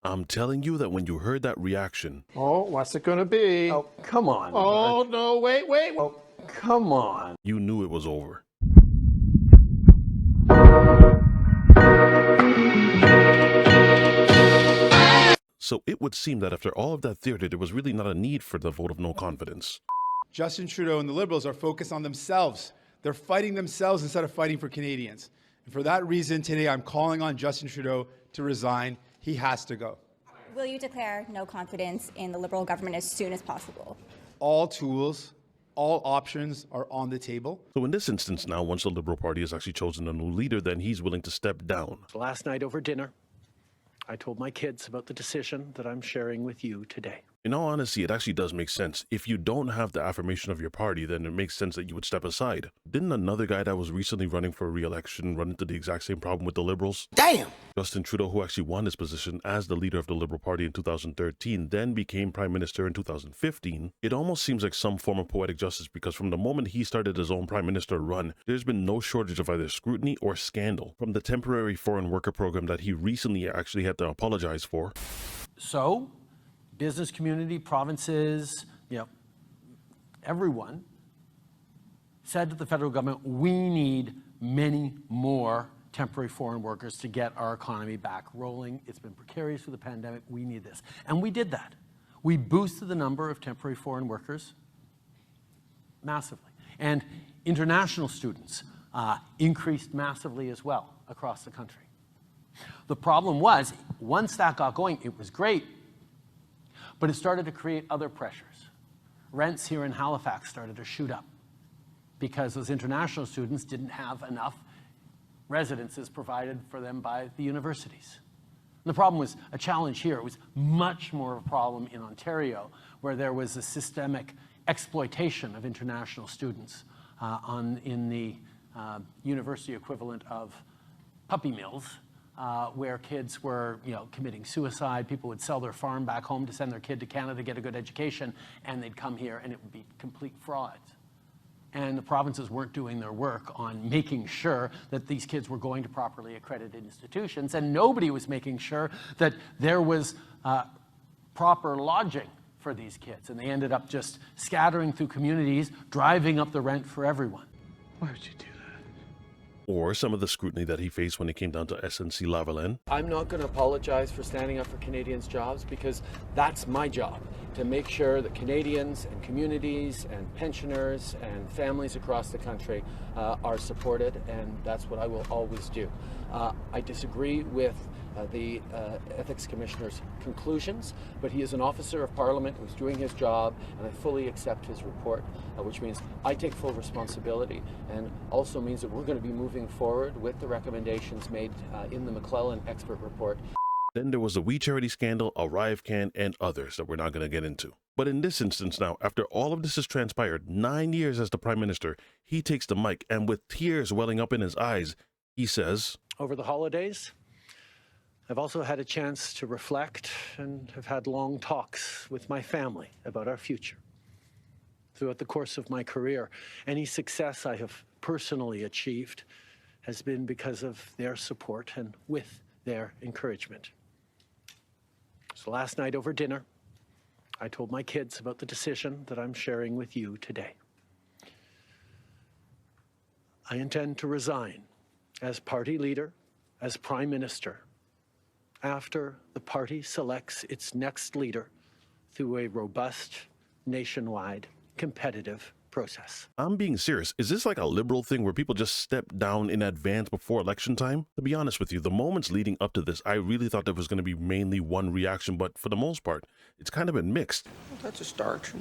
I'm telling you that when you heard that reaction, Oh, what's it gonna be? Oh, come on. Oh, no, wait. Oh, come on. you knew it was over. So it would seem that after all of that theater, there was really not a need for the vote of no confidence. Justin Trudeau and the Liberals are focused on themselves. They're fighting themselves instead of fighting for Canadians. And for that reason, today I'm calling on Justin Trudeau to resign. He has to go. Will you declare no confidence in the Liberal government as soon as possible? All tools, all options are on the table. So in this instance now, once the Liberal Party has actually chosen a new leader, then he's willing to step down. Last night over dinner, I told my kids about the decision that I'm sharing with you today. In all honesty, it actually does make sense. If you don't have the affirmation of your party, then it makes sense that you would step aside. Didn't another guy that was recently running for re-election run into the exact same problem with the Liberals? Damn! Justin Trudeau, who actually won his position as the leader of the Liberal Party in 2013, then became Prime Minister in 2015. It almost seems like some form of poetic justice because from the moment he started his own Prime Minister run, there's been no shortage of either scrutiny or scandal. From the temporary foreign worker program that he recently actually had to apologize for. So, business community, provinces, everyone said to the federal government, we need many more temporary foreign workers to get our economy back rolling. It's been precarious through the pandemic. We need this. And we did that. We boosted the number of temporary foreign workers massively. And international students increased massively as well across the country. The problem was, once that got going, it was great, but it started to create other pressures. Rents here in Halifax started to shoot up because those international students didn't have enough residences provided for them by the universities. And the problem was a challenge here. It was much more of a problem in Ontario, where there was a systemic exploitation of international students in the university equivalent of puppy mills, where kids were, committing suicide. People would sell their farm back home to send their kid to Canada to get a good education, and they'd come here, and it would be complete frauds. And the provinces weren't doing their work on making sure that these kids were going to properly accredited institutions, and nobody was making sure that there was proper lodging for these kids. And they ended up just scattering through communities, driving up the rent for everyone. Why would you do that? Or some of the scrutiny that he faced when it came down to SNC-Lavalin. I'm not going to apologize for standing up for Canadians' jobs because that's my job, to make sure that Canadians and communities and pensioners and families across the country are supported, and that's what I will always do. I disagree with the Ethics Commissioner's conclusions, but he is an officer of Parliament who's doing his job, and I fully accept his report, which means I take full responsibility, and also means that we're going to be moving forward with the recommendations made in the McClellan expert report. Then there was the We Charity scandal, ArriveCan, and others that we're not going to get into. But in this instance now, after all of this has transpired, 9 years as the Prime Minister, he takes the mic, and with tears welling up in his eyes, he says, Over the holidays, I've also had a chance to reflect and have had long talks with my family about our future. Throughout the course of my career, any success I have personally achieved has been because of their support and with their encouragement. So last night over dinner, I told my kids about the decision that I'm sharing with you today. I intend to resign as party leader, as Prime Minister, after the party selects its next leader through a robust, nationwide, competitive process. I'm being serious. Is this like a Liberal thing where people just step down in advance before election time? To be honest with you, the moments leading up to this, I really thought there was going to be mainly one reaction, but for the most part, it's kind of been mixed. Well, that's a start.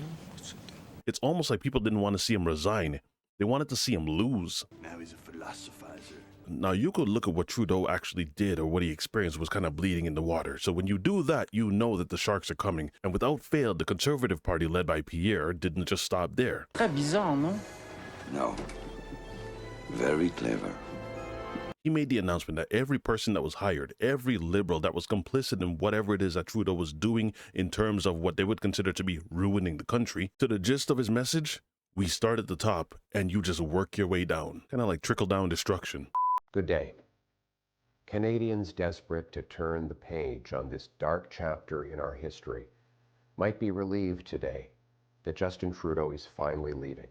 It's almost like people didn't want to see him resign. They wanted to see him lose. Now he's a philosophizer. Now, you could look at what Trudeau actually did or what he experienced was kind of bleeding in the water. So when you do that, you know that the sharks are coming. And without fail, the Conservative Party led by Pierre didn't just stop there. Très bizarre, non? No. Very clever. He made the announcement that every person that was hired, every Liberal that was complicit in whatever it is that Trudeau was doing in terms of what they would consider to be ruining the country, to the gist of his message, we start at the top and you just work your way down. Kind of like trickle-down destruction. Good day. Canadians desperate to turn the page on this dark chapter in our history might be relieved today that Justin Trudeau is finally leaving.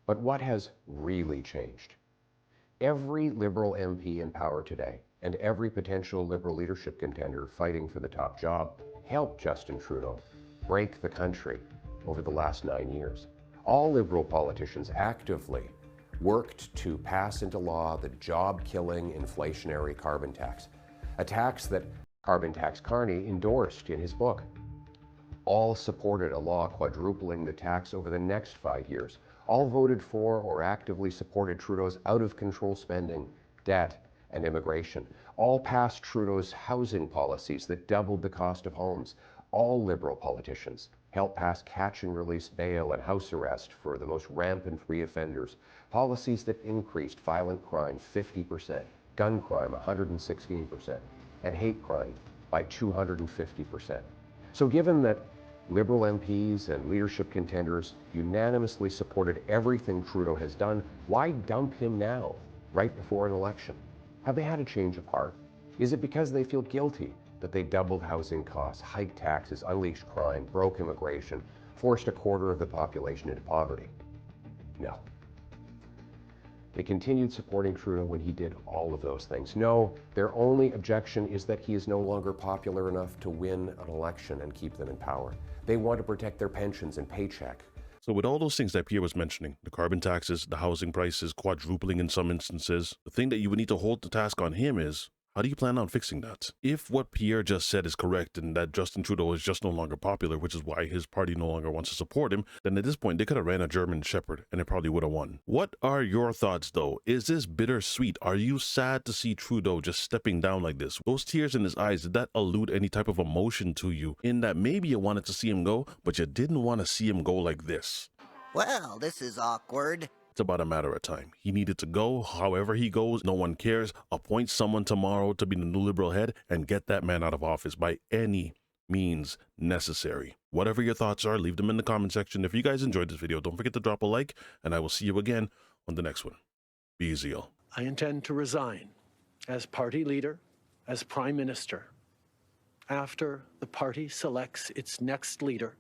But what has really changed? Every Liberal MP in power today and every potential Liberal leadership contender fighting for the top job helped Justin Trudeau break the country over the last 9 years. All Liberal politicians actively worked to pass into law the job-killing inflationary carbon tax, a tax that Carbon Tax Carney endorsed in his book. All supported a law quadrupling the tax over the next 5 years. All voted for or actively supported Trudeau's out-of-control spending, debt, and immigration. All passed Trudeau's housing policies that doubled the cost of homes. All Liberal politicians helped pass catch-and-release bail and house arrest for the most rampant reoffenders, policies that increased violent crime 50%, gun crime 116%, and hate crime by 250%. So given that Liberal MPs and leadership contenders unanimously supported everything Trudeau has done, why dump him now, right before an election? Have they had a change of heart? Is it because they feel guilty that they doubled housing costs, hiked taxes, unleashed crime, broke immigration, forced a quarter of the population into poverty? No. They continued supporting Trudeau when he did all of those things. No, their only objection is that he is no longer popular enough to win an election and keep them in power. They want to protect their pensions and paycheck. So with all those things that Pierre was mentioning, the carbon taxes, the housing prices quadrupling in some instances, the thing that you would need to hold the task on him is, how do you plan on fixing that? If what Pierre just said is correct and that Justin Trudeau is just no longer popular, which is why his party no longer wants to support him, then at this point they could have ran a German Shepherd and it probably would have won. What are your thoughts though? Is this bittersweet? Are you sad to see Trudeau just stepping down like this? Those tears in his eyes, did that allude any type of emotion to you in that maybe you wanted to see him go, but you didn't want to see him go like this? Well, this is awkward. It's about a matter of time. He needed to go. However he goes, no one cares. Appoint someone tomorrow to be the new Liberal head and get that man out of office by any means necessary. Whatever your thoughts are, leave them in the comment section. If you guys enjoyed this video, don't forget to drop a like, and I will see you again on the next one. Be easy, y'all. I intend to resign as party leader, as prime minister, after the party selects its next leader